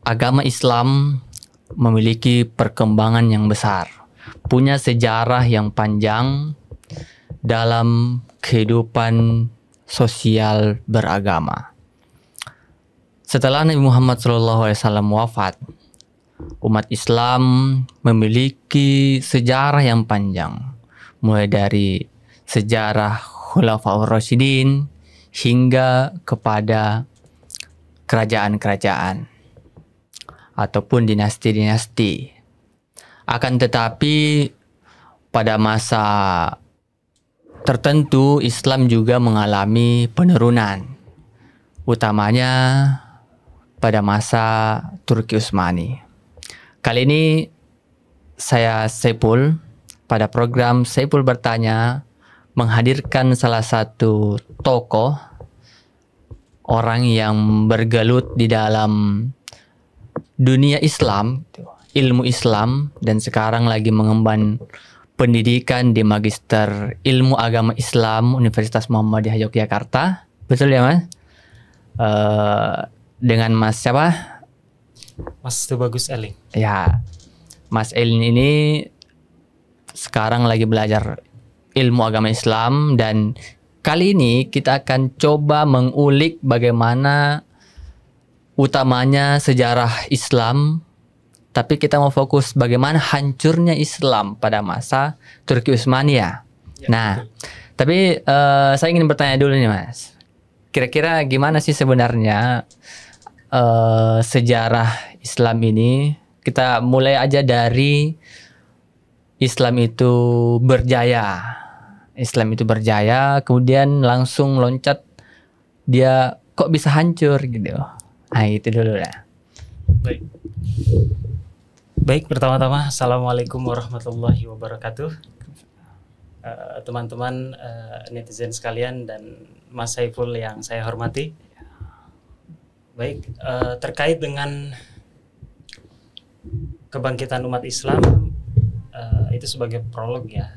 agama Islam memiliki perkembangan yang besar, punya sejarah yang panjang dalam kehidupan sosial beragama. Setelah Nabi Muhammad SAW wafat, umat Islam memiliki sejarah yang panjang, mulai dari sejarah Khulafaur Rasyidin hingga kepada kerajaan-kerajaan ataupun dinasti-dinasti. Akan tetapi pada masa tertentu Islam juga mengalami penurunan, utamanya pada masa Turki Utsmani. Kali ini saya Saiful pada program Saiful Bertanya menghadirkan salah satu tokoh, orang yang bergelut di dalam dunia Islam, ilmu Islam, dan sekarang lagi mengemban pendidikan di Magister Ilmu Agama Islam Universitas Muhammadiyah Yogyakarta. Betul ya Mas? Dengan Mas siapa? Mas Tubagus Eling. Ya, Mas Elin ini sekarang lagi belajar ilmu agama Islam, dan kali ini kita akan coba mengulik bagaimana utamanya sejarah Islam, tapi kita mau fokus bagaimana hancurnya Islam pada masa Turki Utsmani ya. Nah, tapi saya ingin bertanya dulu nih Mas, kira-kira gimana sih sebenarnya sejarah Islam ini? Kita mulai aja dari Islam itu berjaya. Islam itu berjaya, kemudian langsung loncat, dia kok bisa hancur gitu. Nah itu dulu lah. Baik, pertama-tama Assalamualaikum warahmatullahi wabarakatuh. Teman-teman netizen sekalian dan Mas Saiful yang saya hormati. Baik, terkait dengan kebangkitan umat Islam, itu sebagai prolog ya.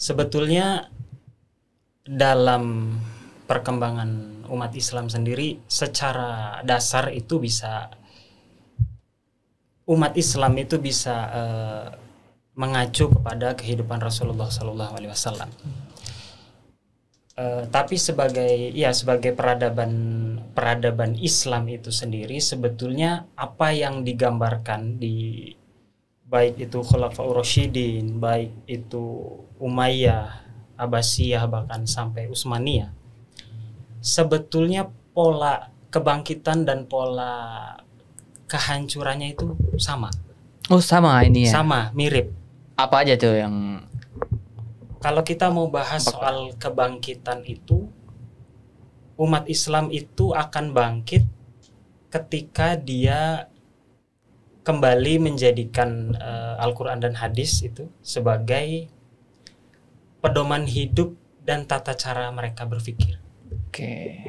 Sebetulnya dalam perkembangan umat Islam sendiri secara dasar itu bisa, umat Islam itu bisa mengacu kepada kehidupan Rasulullah SAW. Tapi sebagai peradaban Islam itu sendiri, sebetulnya apa yang digambarkan di baik itu Khulafaur Rasyidin, baik itu Umayyah, Abbasiyah, bahkan sampai Utsmaniyah, sebetulnya pola kebangkitan dan pola kehancurannya itu sama. Oh sama ini ya? Sama, mirip. Apa aja tuh yang... Kalau kita mau bahas soal kebangkitan itu, umat Islam itu akan bangkit ketika dia kembali menjadikan Al-Quran dan hadis itu sebagai pedoman hidup dan tata cara mereka berpikir. Oke.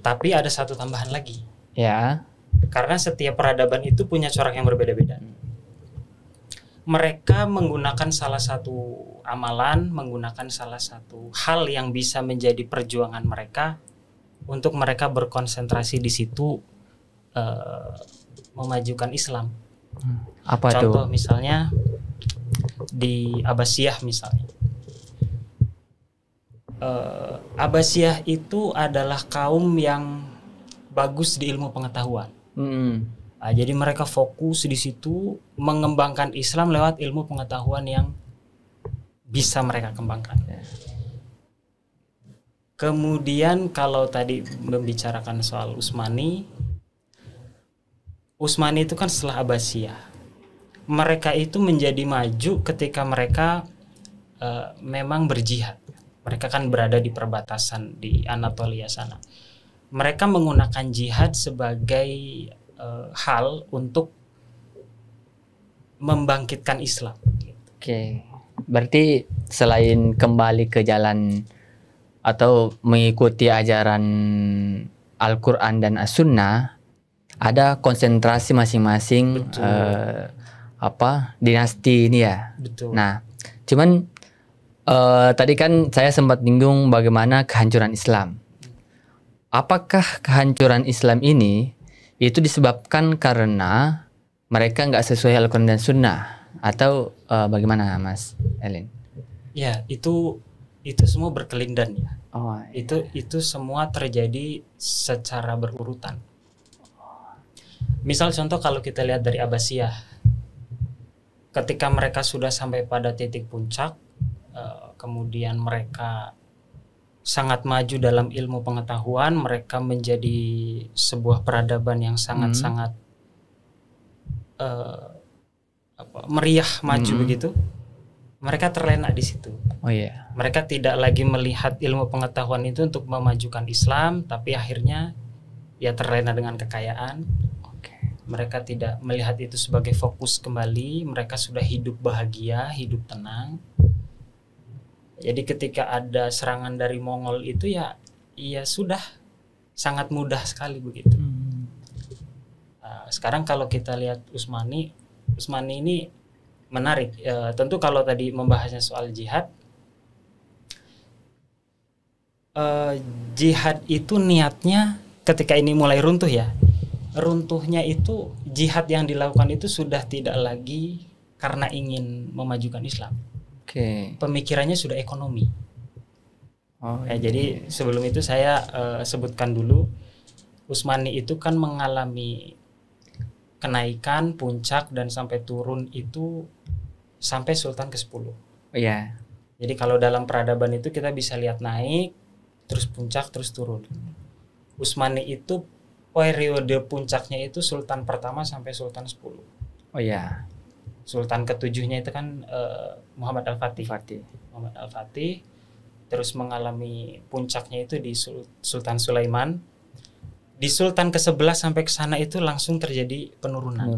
Tapi ada satu tambahan lagi. Ya. Karena setiap peradaban itu punya corak yang berbeda-beda. Mereka menggunakan salah satu amalan, menggunakan salah satu hal yang bisa menjadi perjuangan mereka untuk mereka berkonsentrasi di situ, memajukan Islam. Apa Contoh tuh? misalnya di Abbasiyah misalnya. Abbasiyah itu adalah kaum yang bagus di ilmu pengetahuan. Nah, jadi mereka fokus di situ mengembangkan Islam lewat ilmu pengetahuan yang bisa mereka kembangkan. Kemudian kalau tadi membicarakan soal Utsmani itu kan setelah Abbasiyah. Mereka itu menjadi maju ketika mereka memang berjihad. Mereka kan berada di perbatasan di Anatolia sana. Mereka menggunakan jihad sebagai hal untuk membangkitkan Islam. Oke. Berarti selain kembali ke jalan atau mengikuti ajaran Al-Quran dan As-Sunnah, ada konsentrasi masing-masing dinasti ini ya. Betul. Nah, cuman tadi kan saya sempat nyinggung bagaimana kehancuran Islam. Apakah kehancuran Islam ini itu disebabkan karena mereka nggak sesuai Al-Quran dan Sunnah atau bagaimana Mas Elin? Ya, itu semua berkelindan ya. Oh, Itu semua terjadi secara berurutan. Misal contoh kalau kita lihat dari Abbasiyah, ketika mereka sudah sampai pada titik puncak, kemudian mereka sangat maju dalam ilmu pengetahuan, mereka menjadi sebuah peradaban yang sangat-sangat meriah maju begitu. Mereka terlena di situ. Oh iya. Mereka tidak lagi melihat ilmu pengetahuan itu untuk memajukan Islam, tapi akhirnya ya terlena dengan kekayaan. Mereka tidak melihat itu sebagai fokus kembali. Mereka sudah hidup bahagia, hidup tenang. Jadi ketika ada serangan dari Mongol itu ya sudah sangat mudah sekali begitu. Sekarang kalau kita lihat Utsmani ini menarik. Tentu kalau tadi membahasnya soal jihad, jihad itu niatnya ketika ini mulai runtuh ya. Runtuhnya itu jihad yang dilakukan itu sudah tidak lagi karena ingin memajukan Islam. Pemikirannya sudah ekonomi. Jadi sebelum itu saya sebutkan dulu, Utsmani itu kan mengalami kenaikan, puncak dan sampai turun itu sampai Sultan ke-10. Iya. Jadi kalau dalam peradaban itu kita bisa lihat naik, terus puncak, terus turun. Utsmani itu periode puncaknya itu Sultan pertama sampai Sultan 10. Oh iya. Sultan ke-7-nya itu kan Muhammad Al-Fatih. Muhammad Al-Fatih terus mengalami puncaknya itu di Sultan Sulaiman. Di Sultan ke-11 sampai ke sana itu langsung terjadi penurunan.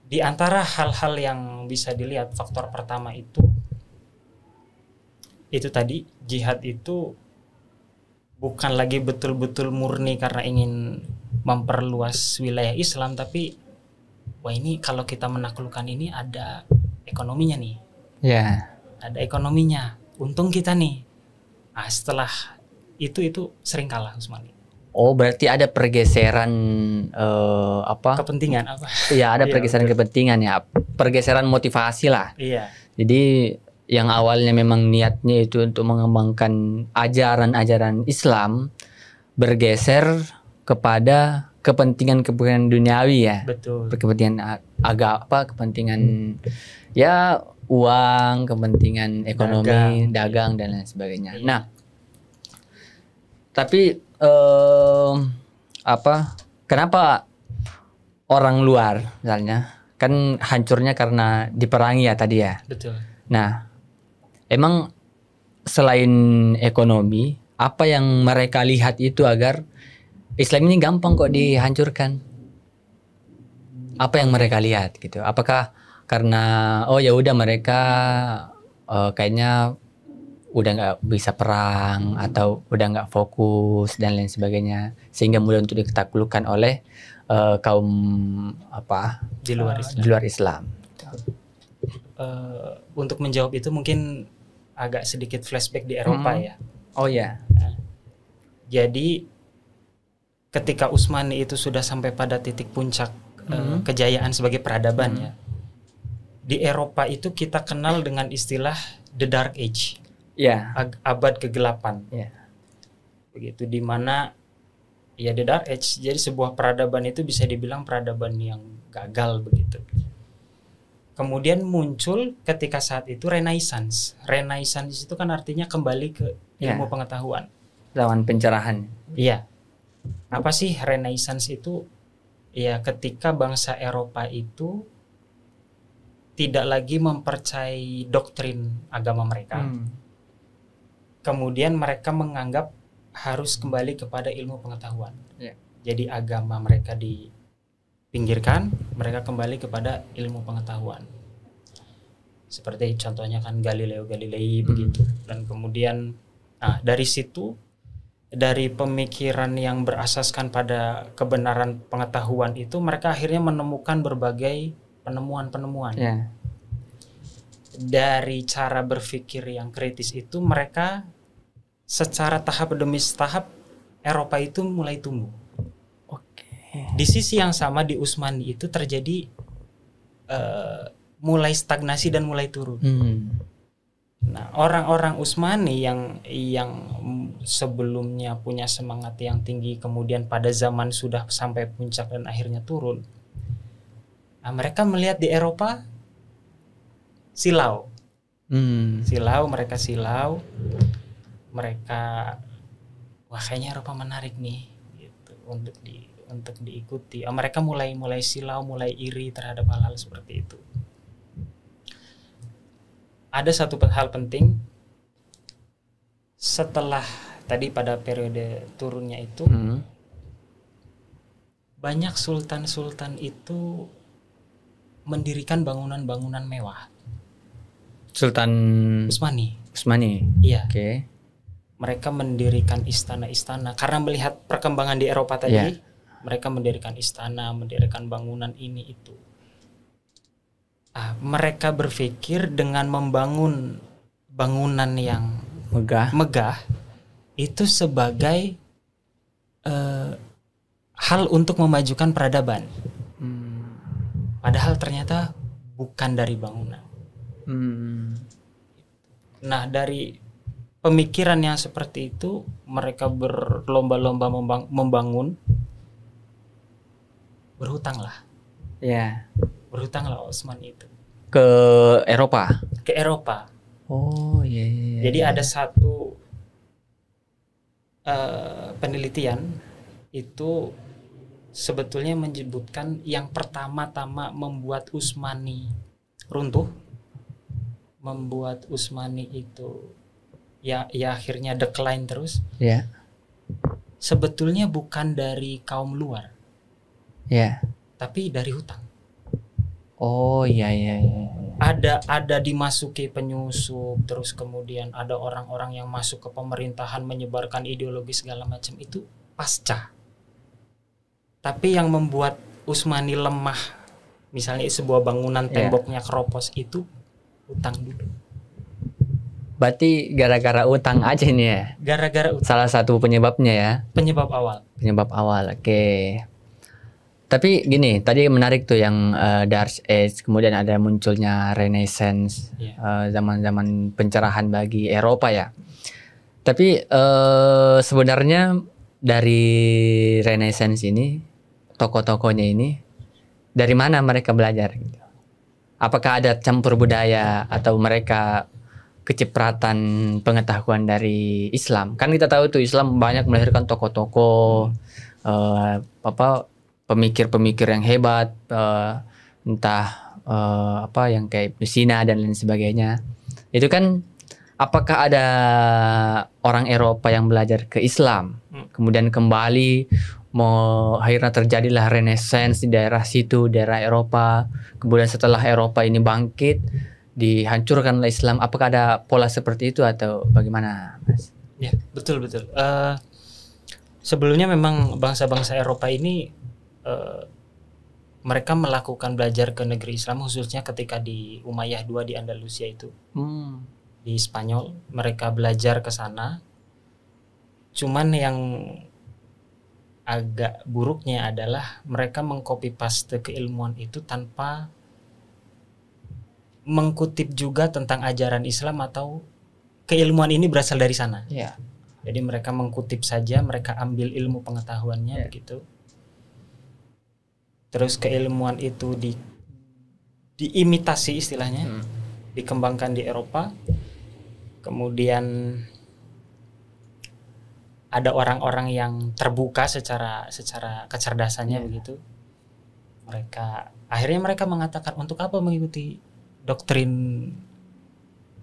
Di antara hal-hal yang bisa dilihat, faktor pertama itu tadi, jihad itu bukan lagi betul-betul murni karena ingin memperluas wilayah Islam, tapi wah ini kalau kita menaklukkan ini ada ekonominya nih. Ya. Ada ekonominya. Untung kita nih. Nah, setelah itu sering kalah Utsmani. Oh, berarti ada pergeseran kepentingan apa? Iya, ada pergeseran kepentingan ya. Pergeseran motivasi lah. Iya. Jadi yang awalnya memang niatnya itu untuk mengembangkan ajaran-ajaran Islam bergeser kepada kepentingan duniawi ya. Betul. Kepentingan kepentingan ya uang, kepentingan ekonomi, dagang dan lain sebagainya. Iya. Nah, tapi kenapa orang luar misalnya kan hancurnya karena diperangi ya tadi ya. Betul. Nah, emang selain ekonomi, apa yang mereka lihat itu agar Islam ini gampang kok dihancurkan? Apa yang mereka lihat gitu? Apakah karena ya udah mereka kayaknya udah nggak bisa perang atau udah nggak fokus dan lain sebagainya sehingga mudah untuk ditaklukkan oleh kaum di luar Islam. Untuk menjawab itu mungkin agak sedikit flashback di Eropa ya. Oh ya. Nah, jadi ketika Utsmani itu sudah sampai pada titik puncak kejayaan sebagai peradaban ya. Di Eropa itu kita kenal dengan istilah The Dark Age. Ya. Abad kegelapan. Ya. Begitu, di mana ya The Dark Age, jadi sebuah peradaban itu bisa dibilang peradaban yang gagal begitu. Kemudian muncul ketika saat itu Renaissance. Renaissance itu kan artinya kembali ke ilmu pengetahuan. Zaman pencerahan. Iya. Apa sih Renaissance itu? Ya ketika bangsa Eropa itu tidak lagi mempercayai doktrin agama mereka. Kemudian mereka menganggap harus kembali kepada ilmu pengetahuan. Yeah. Jadi agama mereka dipinggirkan, mereka kembali kepada ilmu pengetahuan. Seperti contohnya kan Galileo Galilei begitu. Dan kemudian dari situ, dari pemikiran yang berasaskan pada kebenaran pengetahuan itu, mereka akhirnya menemukan berbagai penemuan-penemuan. Yeah. Dari cara berpikir yang kritis itu, mereka secara tahap demi tahap Eropa itu mulai tumbuh. Di sisi yang sama di Utsmani itu terjadi mulai stagnasi dan mulai turun. Nah, orang-orang Utsmani yang sebelumnya punya semangat yang tinggi, kemudian pada zaman sudah sampai puncak dan akhirnya turun. Nah, mereka melihat di Eropa silau. Mereka silau. Mereka, wah kayaknya Eropa menarik nih gitu untuk diikuti. Mereka mulai silau, mulai iri terhadap hal-hal seperti itu. Ada satu hal penting setelah tadi pada periode turunnya itu, banyak sultan-sultan itu mendirikan bangunan-bangunan mewah. Sultan Utsmani. Iya. Oke. Mereka mendirikan istana-istana karena melihat perkembangan di Eropa tadi. Yeah. Mereka mendirikan istana, mendirikan bangunan ini itu. Mereka berpikir dengan membangun bangunan yang megah itu sebagai hal untuk memajukan peradaban. Padahal ternyata bukan dari bangunan. Nah, dari pemikiran yang seperti itu, mereka berlomba-lomba membangun. Berhutanglah. Ya. Berhutanglah Utsmani itu. Ke Eropa. Ke Eropa. Oh iya. Jadi ada satu penelitian itu sebetulnya menyebutkan yang pertama-tama membuat Utsmani runtuh, membuat Utsmani itu ya akhirnya decline terus. Ya. Sebetulnya bukan dari kaum luar. Ya. Tapi dari hutang. Oh iya. Ada dimasuki penyusup, terus kemudian ada orang-orang yang masuk ke pemerintahan menyebarkan ideologi segala macam, itu pasca. Tapi yang membuat Utsmani lemah, misalnya sebuah bangunan temboknya keropos, itu utang dulu. Berarti gara-gara utang aja nih ya? Gara-gara utang. Salah satu penyebabnya ya? Penyebab awal, oke. Tapi gini, tadi menarik tuh yang Dark Age, kemudian ada munculnya Renaissance, zaman-zaman pencerahan bagi Eropa ya. Tapi sebenarnya dari Renaissance ini, tokoh-tokohnya ini, dari mana mereka belajar? Gitu? Apakah ada campur budaya atau mereka kecipratan pengetahuan dari Islam? Kan kita tahu tuh Islam banyak melahirkan tokoh-tokoh, pemikir-pemikir yang hebat, entah yang kayak Sina dan lain sebagainya. Itu kan apakah ada orang Eropa yang belajar ke Islam, kemudian kembali, akhirnya terjadilah Renaissance di daerah situ, daerah Eropa. Kemudian setelah Eropa ini bangkit, dihancurkanlah Islam. Apakah ada pola seperti itu atau bagaimana, Mas? Ya, betul. Sebelumnya memang bangsa-bangsa Eropa ini mereka melakukan belajar ke negeri Islam, khususnya ketika di Umayyah II di Andalusia itu, di Spanyol, mereka belajar ke sana. Cuman yang agak buruknya adalah mereka mengcopy paste keilmuan itu tanpa mengkutip juga tentang ajaran Islam atau keilmuan ini berasal dari sana. Yeah. Jadi mereka mengkutip saja, mereka ambil ilmu pengetahuannya begitu. Terus keilmuan itu diimitasi istilahnya, dikembangkan di Eropa. Kemudian ada orang-orang yang terbuka secara kecerdasannya begitu. Akhirnya mereka mengatakan, untuk apa mengikuti doktrin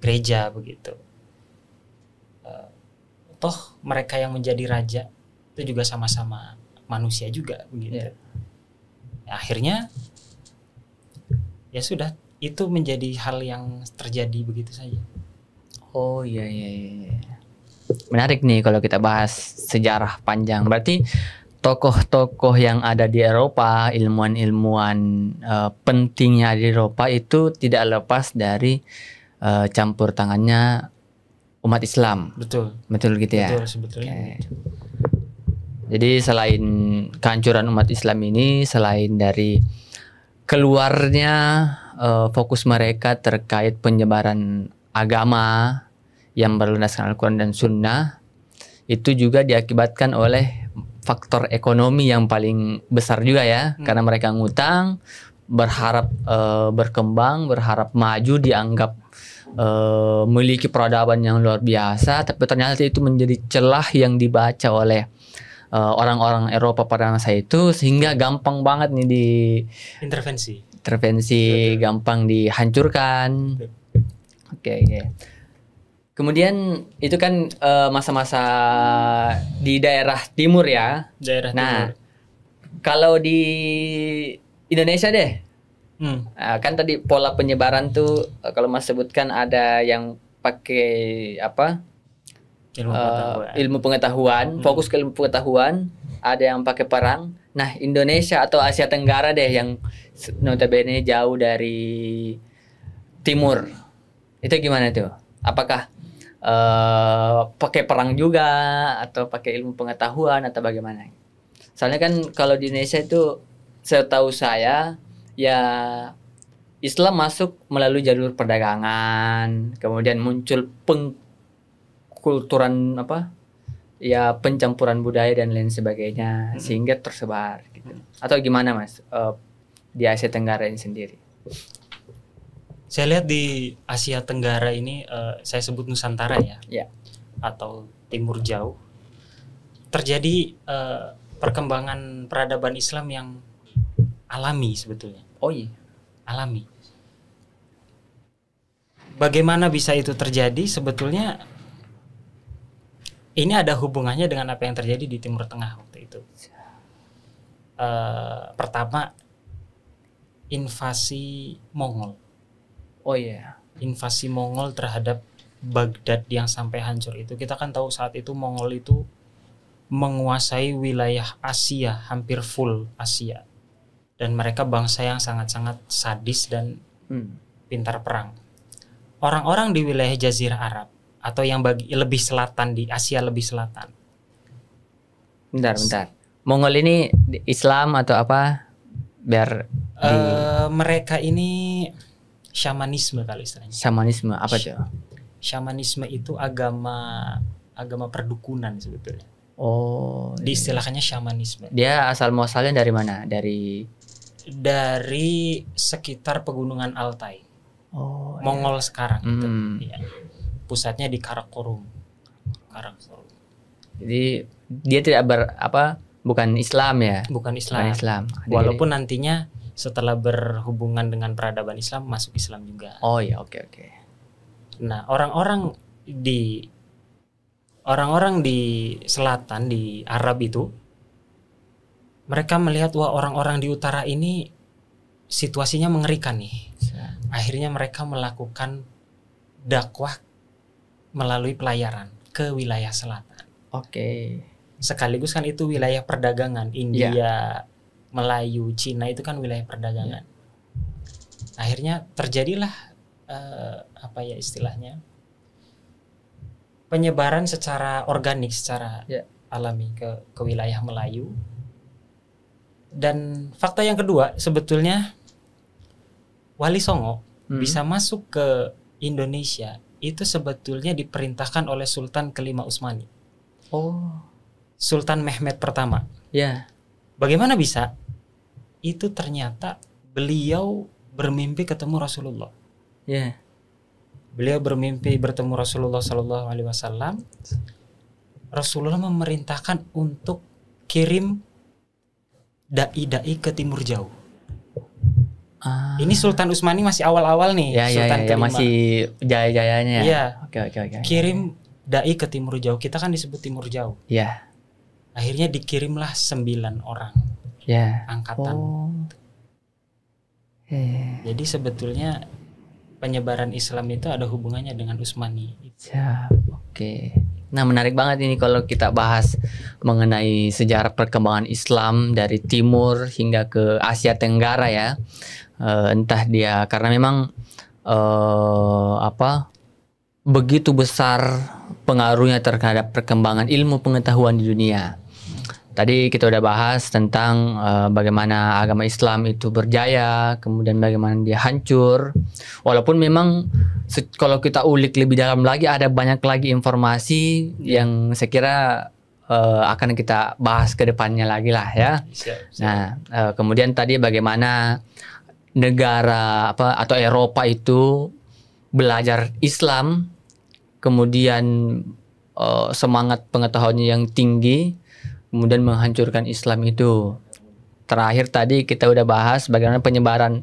gereja begitu? Toh mereka yang menjadi raja itu juga sama-sama manusia juga begitu. Akhirnya ya sudah, itu menjadi hal yang terjadi begitu saja. Oh iya. Menarik nih kalau kita bahas sejarah panjang. Berarti tokoh-tokoh yang ada di Eropa, ilmuwan-ilmuwan pentingnya di Eropa itu tidak lepas dari campur tangannya umat Islam. Betul gitu ya. Betul sebetulnya. Jadi selain kehancuran umat Islam ini, selain dari keluarnya fokus mereka terkait penyebaran agama yang berlandaskan Al-Quran dan Sunnah, itu juga diakibatkan oleh faktor ekonomi yang paling besar juga ya, karena mereka ngutang, berharap berkembang, berharap maju, dianggap memiliki peradaban yang luar biasa, tapi ternyata itu menjadi celah yang dibaca oleh orang-orang Eropa pada masa itu, sehingga gampang banget nih intervensi, gampang dihancurkan. Oke. Kemudian itu kan masa-masa di daerah timur ya. Nah, kalau di Indonesia deh. Kan tadi pola penyebaran tuh kalau Mas sebutkan ada yang pakai apa? Ilmu pengetahuan, fokus ke ilmu pengetahuan, ada yang pakai perang. Nah, Indonesia atau Asia Tenggara deh yang notabene jauh dari timur. Itu gimana tuh? Apakah pakai perang juga atau pakai ilmu pengetahuan atau bagaimana? Soalnya kan kalau di Indonesia itu setahu saya ya Islam masuk melalui jalur perdagangan, kemudian muncul pengkulturan pencampuran budaya dan lain sebagainya, sehingga tersebar gitu. Atau gimana Mas di Asia Tenggara ini sendiri? Saya lihat di Asia Tenggara ini, saya sebut Nusantara ya, atau Timur Jauh, terjadi perkembangan peradaban Islam yang alami sebetulnya. Oh iya, alami. Bagaimana bisa itu terjadi? Sebetulnya ini ada hubungannya dengan apa yang terjadi di Timur Tengah waktu itu. Pertama, invasi Mongol. Oh iya, invasi Mongol terhadap Baghdad yang sampai hancur itu. Kita kan tahu saat itu Mongol itu menguasai wilayah Asia, hampir full Asia. Dan mereka bangsa yang sangat-sangat sadis dan pintar perang. Orang-orang di wilayah Jazirah Arab atau yang lebih selatan, di Asia lebih selatan. Bentar. Mongol ini Islam atau apa? Biar mereka ini syamanisme kalau istilahnya. Syamanisme apa tuh? Syamanisme itu agama perdukunan sebetulnya. Oh. Diistilahkannya syamanisme. Dia asal muasalnya dari mana? Dari sekitar pegunungan Altai. Oh. Mongol sekarang itu. Ya. Pusatnya di Karakorum. Jadi dia tidak bukan Islam ya? Bukan Islam. Walaupun nantinya setelah berhubungan dengan peradaban Islam masuk Islam juga. Oh ya, oke. Nah, orang-orang di selatan, di Arab itu, mereka melihat wah orang-orang di utara ini situasinya mengerikan nih. Akhirnya mereka melakukan dakwah melalui pelayaran ke wilayah selatan. Oke. Sekaligus kan itu wilayah perdagangan. India, Melayu, Cina itu kan wilayah perdagangan. Akhirnya terjadilah istilahnya penyebaran secara organik, secara alami ke wilayah Melayu. Dan fakta yang kedua, sebetulnya Wali Songo bisa masuk ke Indonesia itu sebetulnya diperintahkan oleh Sultan kelima Utsmani. Oh, Sultan Mehmed pertama. Ya. Bagaimana bisa? Itu ternyata beliau bermimpi ketemu Rasulullah. Ya. Beliau bermimpi bertemu Rasulullah Sallallahu Alaihi Wasallam. Rasulullah memerintahkan untuk kirim dai-dai ke Timur Jauh. Ini Sultan Utsmani masih awal-awal nih. Sultan kelima. Masih jaya-jayanya. Iya. Oke. Kirim dai ke Timur Jauh. Kita kan disebut Timur Jauh. Iya. Akhirnya dikirimlah 9 orang. Angkatan. Jadi sebetulnya penyebaran Islam itu ada hubungannya dengan Utsmani. Oke. Nah, menarik banget ini kalau kita bahas mengenai sejarah perkembangan Islam dari timur hingga ke Asia Tenggara ya. Entah dia karena memang begitu besar pengaruhnya terhadap perkembangan ilmu pengetahuan di dunia. Tadi kita udah bahas tentang bagaimana agama Islam itu berjaya, kemudian bagaimana dia hancur. Walaupun memang kalau kita ulik lebih dalam lagi ada banyak lagi informasi yang saya kira akan kita bahas ke depannya lagi lah ya. Siap. Nah, kemudian tadi bagaimana negara atau Eropa itu belajar Islam, kemudian semangat pengetahuannya yang tinggi, kemudian menghancurkan Islam itu. Terakhir tadi kita udah bahas bagaimana penyebaran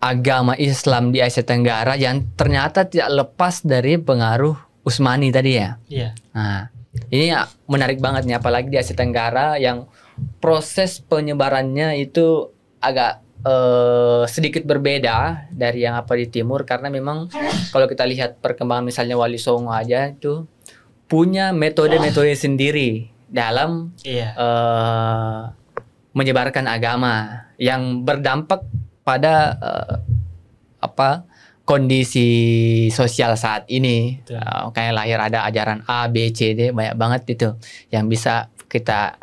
agama Islam di Asia Tenggara yang ternyata tidak lepas dari pengaruh Utsmani tadi ya. Iya. Nah, ini menarik banget nih, apalagi di Asia Tenggara yang proses penyebarannya itu agak sedikit berbeda dari yang apa di timur, karena memang kalau kita lihat perkembangan misalnya Wali Songo aja itu punya metode-metode sendiri dalam menyebarkan agama yang berdampak pada kondisi sosial saat ini. Kayak lahir ada ajaran A, B, C, D, banyak banget itu yang bisa kita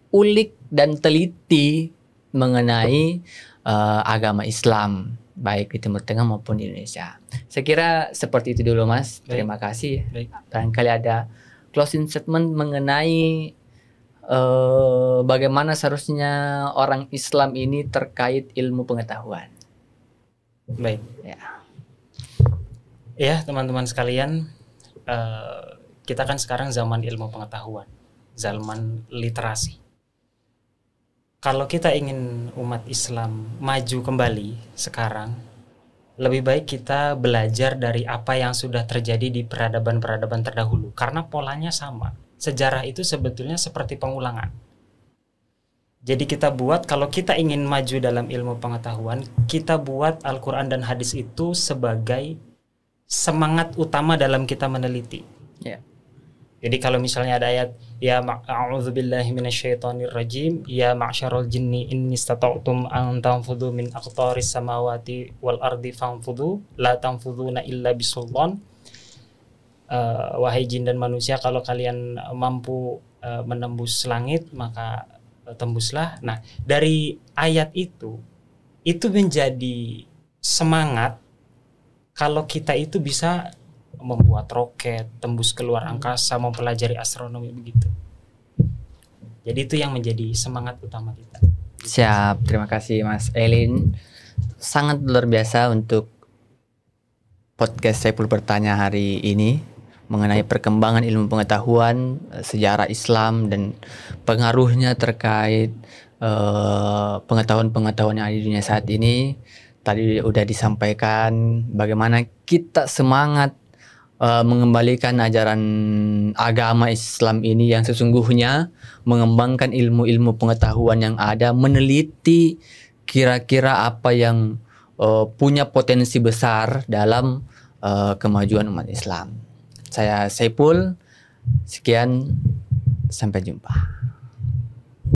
ulik dan teliti mengenai agama Islam, baik di Timur Tengah maupun di Indonesia. Saya kira seperti itu dulu, Mas. Terima kasih. Barangkali ada closing statement mengenai bagaimana seharusnya orang Islam ini terkait ilmu pengetahuan. Baik. Ya, teman-teman sekalian, kita kan sekarang zaman ilmu pengetahuan, zaman literasi. Kalau kita ingin umat Islam maju kembali sekarang, lebih baik kita belajar dari apa yang sudah terjadi di peradaban-peradaban terdahulu, karena polanya sama. Sejarah itu sebetulnya seperti pengulangan. Jadi kita buat, kalau kita ingin maju dalam ilmu pengetahuan, kita buat Al-Quran dan hadis itu sebagai semangat utama dalam kita meneliti. Jadi kalau misalnya ada ayat, ya a'udzubillahi minasyaitonirrajim, ya ma'syarul jinni inni istata'tum an tanfudhu min aqtaris samawati wal ardi fanfudhu la tanfudhuna illa bisultan. Wahai jin dan manusia, kalau kalian mampu menembus langit, maka tembuslah. Nah, dari ayat itu menjadi semangat kalau kita itu bisa membuat roket, tembus keluar angkasa, mempelajari astronomi, begitu. Jadi itu yang menjadi semangat utama kita. Siap, terima kasih Mas Elin. Sangat luar biasa untuk podcast Saiful Bertanya hari ini mengenai perkembangan ilmu pengetahuan, sejarah Islam dan pengaruhnya terkait pengetahuan-pengetahuan yang ada di dunia saat ini. Tadi udah disampaikan bagaimana kita semangat mengembalikan ajaran agama Islam ini yang sesungguhnya, mengembangkan ilmu-ilmu pengetahuan yang ada, meneliti kira-kira apa yang punya potensi besar dalam kemajuan umat Islam. Saya Saiful, sekian, sampai jumpa.